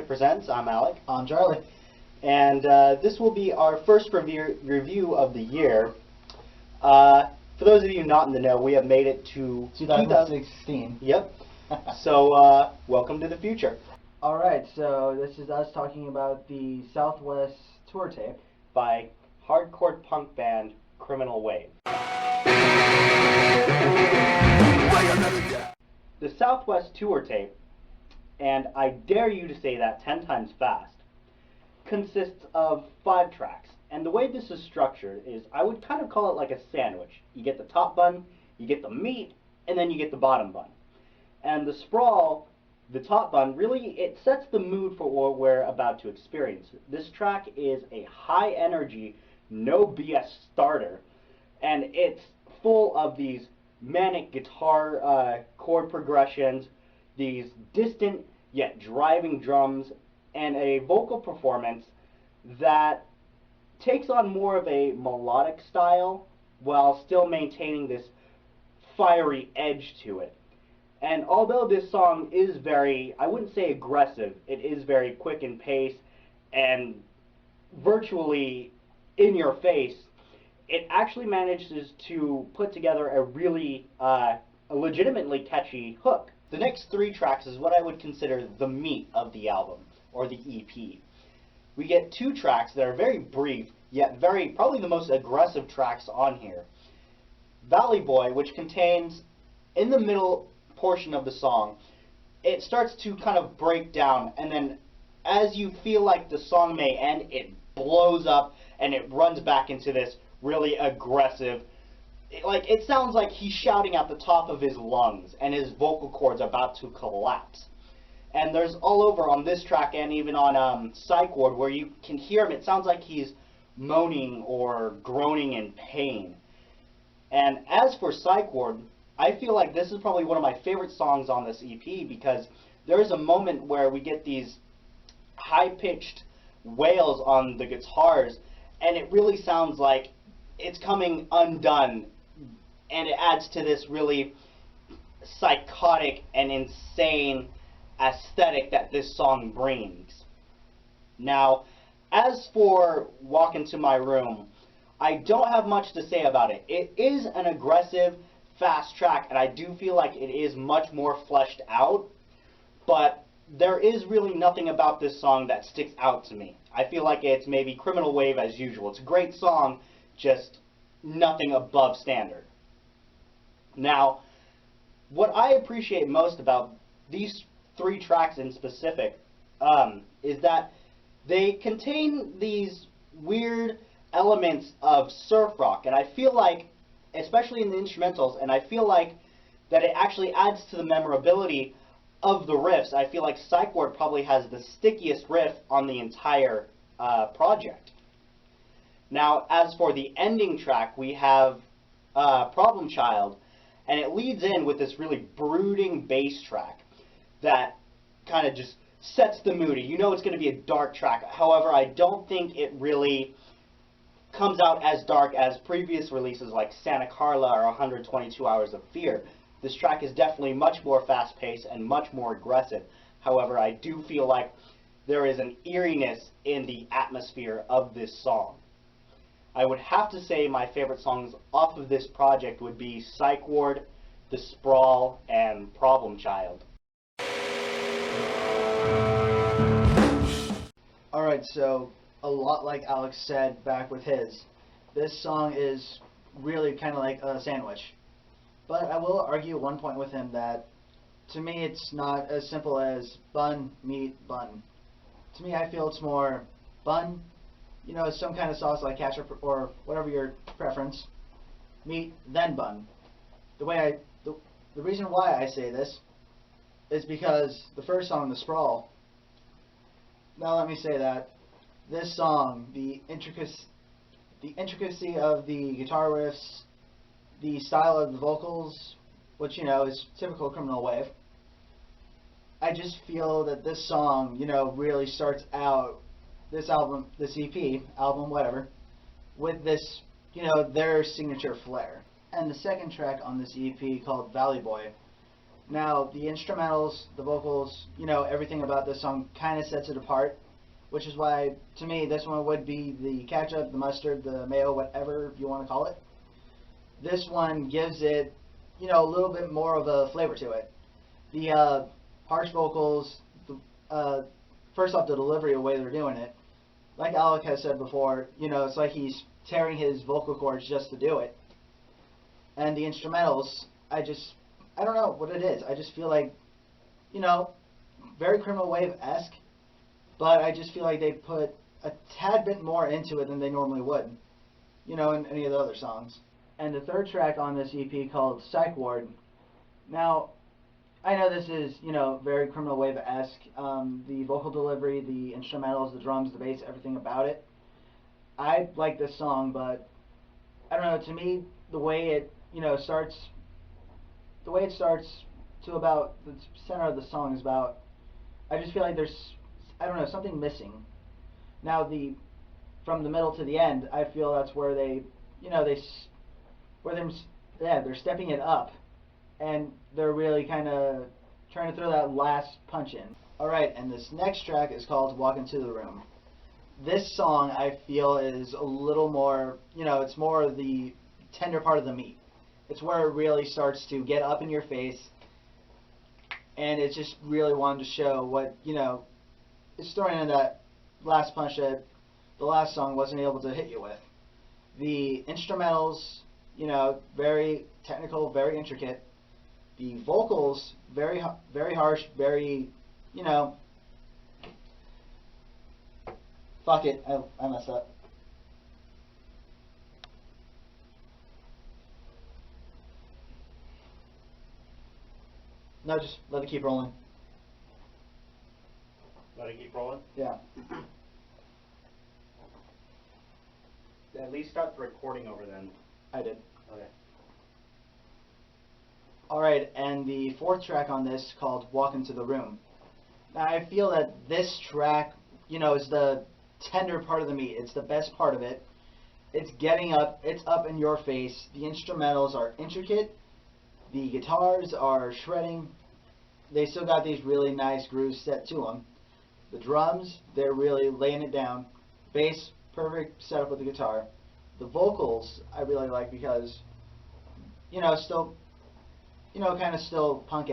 FusionPit Presents. I'm Alec. I'm Charlie. And this will be our first review of the year. For those of you not in the know, we have made it to 2016. Yep. So, welcome to the future. Alright, so this is us talking about the Southwest tour tape By hardcore punk band Criminal Wave. The Southwest tour tape, and I dare you to say that 10 times fast, consists of 5 tracks. And the way this is structured is, I would kind of call it like a sandwich. You get the top bun, you get the meat, and then you get the bottom bun. And the Sprawl, the top bun, really, it sets the mood for what we're about to experience. This track is a high energy, no BS starter, and it's full of these manic guitar chord progressions, these distant yet driving drums, and a vocal performance that takes on more of a melodic style while still maintaining this fiery edge to it. And although this song is very, I wouldn't say aggressive, it is very quick in pace and virtually in your face, it actually manages to put together a really a legitimately catchy hook. The next 3 tracks is what I would consider the meat of the album, or the EP. We get 2 tracks that are very brief, yet probably the most aggressive tracks on here. Valley Boy, which contains, in the middle portion of the song, it starts to kind of break down, and then as you feel like the song may end, it blows up and it runs back into this really aggressive, it sounds like he's shouting at the top of his lungs and his vocal cords are about to collapse. And there's all over on this track and even on Psyche where you can hear him, it sounds like he's moaning or groaning in pain. And as for Psyche, I feel like this is probably one of my favorite songs on this EP because there is a moment where we get these high-pitched wails on the guitars and it really sounds like it's coming undone, and it adds to this really psychotic and insane aesthetic that this song brings. Now, as for Walk Into My Room, I don't have much to say about it. It is an aggressive, fast track, and I do feel like it is much more fleshed out, but there is really nothing about this song that sticks out to me. I feel like it's maybe Criminal Wave as usual. It's a great song, just nothing above standard. Now, what I appreciate most about these 3 tracks in specific is that they contain these weird elements of surf rock, and I feel like, especially in the instrumentals, and I feel like that it actually adds to the memorability of the riffs. I feel like Psyche probably has the stickiest riff on the entire project. Now, as for the ending track, we have Problem Child, and it leads in with this really brooding bass track that kind of just sets the mood. You know it's going to be a dark track. However, I don't think it really comes out as dark as previous releases like Santa Carla or 122 Hours of Fear. This track is definitely much more fast-paced and much more aggressive. However, I do feel like there is an eeriness in the atmosphere of this song. I would have to say my favorite songs off of this project would be Psyche Ward, The Sprawl, and Problem Child. Alright, so a lot like Alex said back with his, this song is really kind of like a sandwich. But I will argue at one point with him that, to me, it's not as simple as bun, meat, bun. To me, I feel it's more bun, you know, some kind of sauce like ketchup or whatever your preference, meat, then bun. The reason why I say this is because the first song, The Sprawl, now let me say that this song, the intricacy of the guitar riffs, the style of the vocals, which, you know, is typical Criminal Wave, I just feel that this song, you know, really starts out this album, this EP, album, whatever, with this, you know, their signature flair. And the second track on this EP, called Valley Boy, Now, the instrumentals, the vocals, everything about this song kind of sets it apart, which is why, to me, this one would be the ketchup, the mustard, the mayo, whatever you want to call it. This one gives it, a little bit more of a flavor to it. The harsh vocals, first off, the delivery, the way they're doing it. Like Alec has said before, it's like he's tearing his vocal cords just to do it. And the instrumentals, I don't know what it is. I just feel like, very Criminal Wave-esque, but I just feel like they put a tad bit more into it than they normally would, in any of the other songs. And the third track on this EP called Psyche Ward. Now, I know this is, very Criminal Wave-esque. The vocal delivery, the instrumentals, the drums, the bass, everything about it. I like this song, but I don't know, to me, the way it, starts to about the center of the song is about, I just feel like there's, I don't know, something missing. Now, from the middle to the end, I feel that's where they're stepping it up, and they're really kind of trying to throw that last punch in. Alright, and this next track is called Walk Into the Room. This song, I feel, is a little more, it's more of the tender part of the meat. It's where it really starts to get up in your face, and it's just really wanting to show what, it's throwing in that last punch that the last song wasn't able to hit you with. The instrumentals, very technical, very intricate. The vocals, very harsh, very, fuck it, I messed up. No, just let it keep rolling. Let it keep rolling? Yeah. At least start the recording over then. I did. Okay. Alright, and the fourth track on this called Walk Into the Room. Now, I feel that this track, is the tender part of the meat. It's the best part of it. It's getting up. It's up in your face. The instrumentals are intricate. The guitars are shredding. They still got these really nice grooves set to them. The drums, they're really laying it down. Bass, perfect setup with the guitar. The vocals, I really like because, still, kind of still what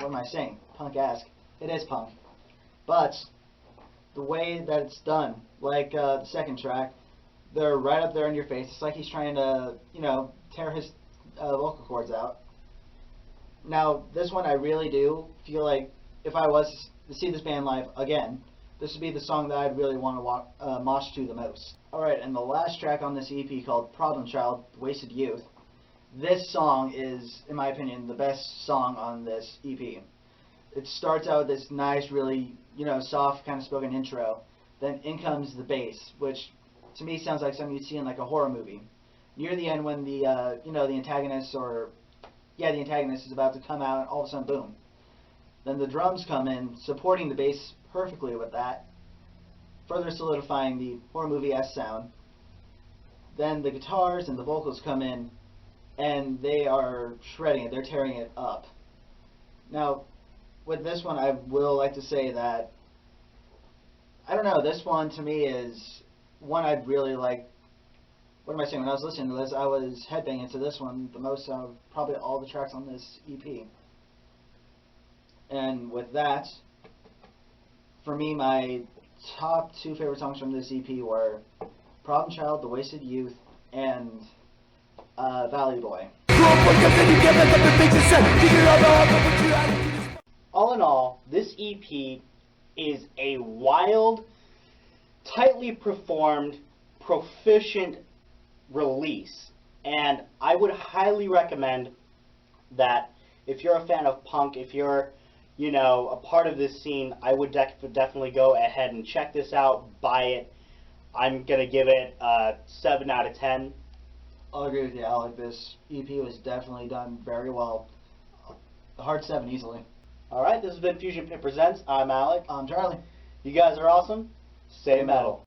am I saying? Punk-esque. It is punk. But the way that it's done, like the second track, they're right up there in your face. It's like he's trying to, tear his vocal cords out. Now, this one I really do feel like if I was to see this band live again, this would be the song that I'd really want to mosh to the most. Alright, and the last track on this EP called Problem Child, Wasted Youth. This song is, in my opinion, the best song on this EP. It starts out with this nice, really, soft kind of spoken intro. Then in comes the bass, which to me sounds like something you'd see in like a horror movie. Near the end when the antagonist is about to come out and all of a sudden, boom. Then the drums come in, supporting the bass perfectly with that, further solidifying the horror movie-esque sound. Then the guitars and the vocals come in, and they are shredding it, they're tearing it up. Now, with this one, I will like to say that, I don't know, this one to me is one I'd really like. What am I saying? When I was listening to this, I was headbanging to this one the most out of probably all the tracks on this EP. And with that, for me, my top two favorite songs from this EP were Problem Child, The Wasted Youth, and Valley Boy. All in all, this EP is a wild, tightly performed, proficient release, and I would highly recommend that if you're a fan of punk, if you're a part of this scene, I would definitely go ahead and check this out, buy it. I'm gonna give it a 7 out of 10. I'll agree with you, Alec. This EP was definitely done very well. A hard 7 easily. Alright, this has been FusionPit Presents. I'm Alec. I'm Charlie. You guys are awesome. Stay metal.